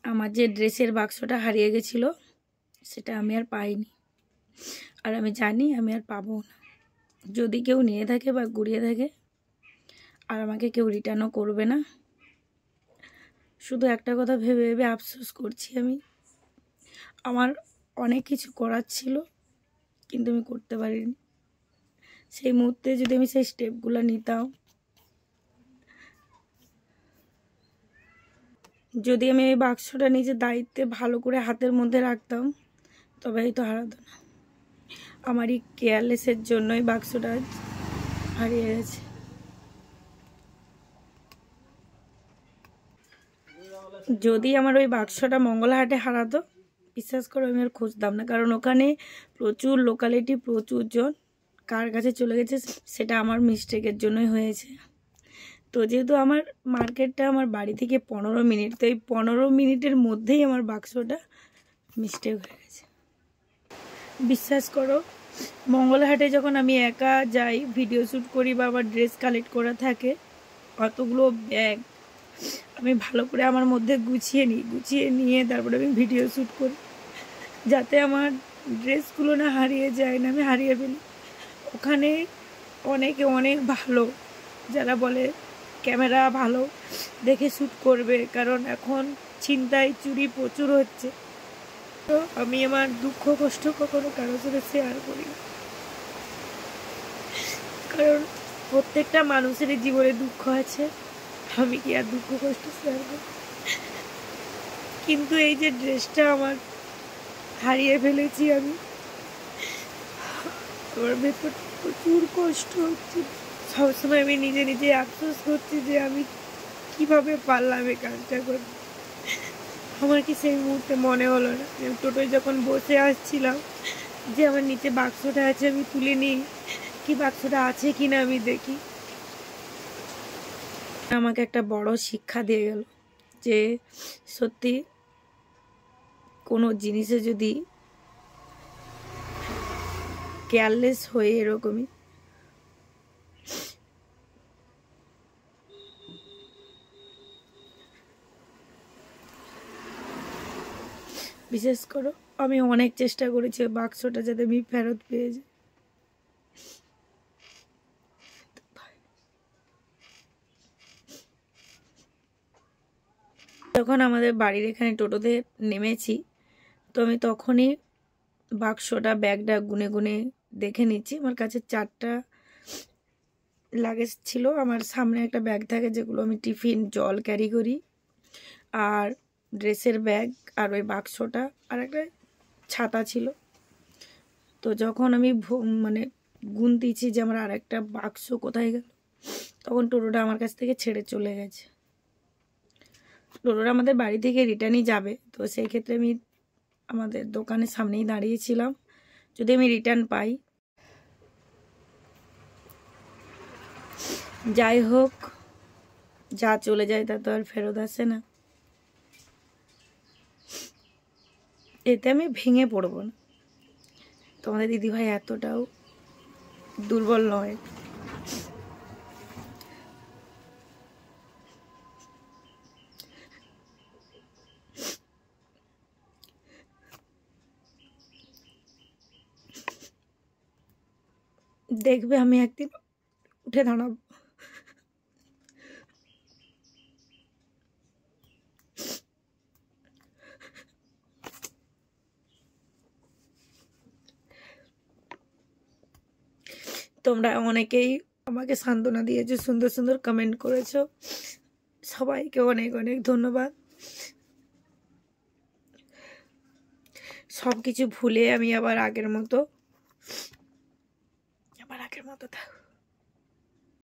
আমার যে ড্রেসের বাক্সটা হারিয়ে গেছিল সেটা আমি আর পাইনি, আর আমি জানি আমি আর পাবো না। যদি কেউ নিয়ে থাকে বা গুড়িয়ে থাকে আর আমাকে কেউ রিটার্নও করবে না। শুধু একটা কথা ভেবে ভেবে আফসোস করছি আমি। আমার অনেক কিছু করার ছিল কিন্তু আমি করতে পারিনি। সেই মুহূর্তে যদি আমি সেই স্টেপগুলো নিতাম, যদি আমি এই বাক্সটা নিজের দায়িত্বে ভালো করে হাতের মধ্যে রাখতাম, তবে হয়তো হারাতো না। আমার এই কেয়ারলেসের জন্যই বাক্সটা হারিয়ে গেছে। যদি আমার ওই বাক্সটা মঙ্গলাহাটে হারাতো, বিশ্বাস করো আমি আর খুঁজতাম না, কারণ ওখানে প্রচুর লোকালিটি, প্রচুর জন কার কাছে চলে গেছে সেটা আমার মিস্টেকের জন্যই হয়েছে। তো যেহেতু আমার মার্কেটটা আমার বাড়ি থেকে 15 মিনিট, তো এই 15 মিনিটের মধ্যেই আমার বাক্সটা মিস্টেক হয়ে গেছে। বিশ্বাস করো, মঙ্গলহাটে যখন আমি একা যাই, ভিডিও শ্যুট করি বা আমার ড্রেস কালেক্ট করা থাকে, অতগুলো ব্যাগ আমি ভালো করে আমার মধ্যে গুছিয়ে নিয়ে তারপরে আমি ভিডিও শ্যুট করি, যাতে আমার ড্রেসগুলো না হারিয়ে যায়, না আমি হারিয়ে ফেলি। ওখানে অনেকে অনেক ভালো, যারা বলে ক্যামেরা ভালো দেখে শ্যুট করবে, কারণ এখন ছিনতাই চুরি প্রচুর হচ্ছে। তো আমি আমার দুঃখ কষ্ট কখনো কারোর সাথে শেয়ার করি না, কারণ প্রত্যেকটা মানুষেরই জীবনে দুঃখ আছে। আমি কি আর দুঃখ কষ্ট শেয়ার করি? কিন্তু এই যে ড্রেসটা আমার হারিয়ে ফেলেছি আমি, আমার ভেতর প্রচুর কষ্ট হচ্ছে। সবসময় আমি নিজে নিজে আফসোস করছি যে আমি কিভাবে পারলাম এই কাজটা করতে। আমার কি সেই মুহূর্তে মনে হলো না, আমি টোটোয় যখন বসে আসছিলাম, যে আমার নিচে বাক্সটা আছে আমি তুলে নিই, কি বাক্সটা আছে কিনা আমি দেখি। আমাকে একটা বড় শিক্ষা দিয়ে গেল যে সত্যি কোনো জিনিসে যদি কেয়ারলেস হয়ে এরকমই বিশেষ করো, আমি অনেক চেষ্টা করেছি বাক্সটা যাতে আমি ফেরত পেয়ে যাই। যখন আমাদের বাড়ির এখানে টোটোতে নেমেছি, তো আমি তখনই বাক্সটা ব্যাগটা গুনে গুনে দেখে নিচ্ছি। আমার কাছে 4টা লাগেজ ছিল। আমার সামনে একটা ব্যাগ থাকে যেগুলো আমি টিফিন জল ক্যারি করি, আর ড্রেসের ব্যাগ, আর ওই বাক্সটা, আর একটা ছাতা ছিল। তো যখন আমি মানে গুনতিছি যে আমার আর একটা বাক্স কোথায় গেল, তখন টোটোটা আমার কাছ থেকে ছেড়ে চলে গেছে। টোটোটা আমাদের বাড়ি থেকে রিটার্নই যাবে, তো সেই ক্ষেত্রে আমি আমাদের দোকানের সামনেই দাঁড়িয়েছিলাম, যদি আমি রিটার্ন পাই। যাই হোক, যা চলে যায় তা তো আর ফেরত আসে না। এতে আমি ভেঙে পড়বো না, তোমাদের দিদিভাই এতটাও দুর্বল নয়। দেখবে আমি একদিন উঠে দাঁড়াবো। তোমরা অনেকেই আমাকে সান্ত্বনা দিয়েছো, সুন্দর সুন্দর কমেন্ট করেছো, সবাইকে অনেক অনেক ধন্যবাদ। সব কিছু ভুলে আমি আবার আগের মতো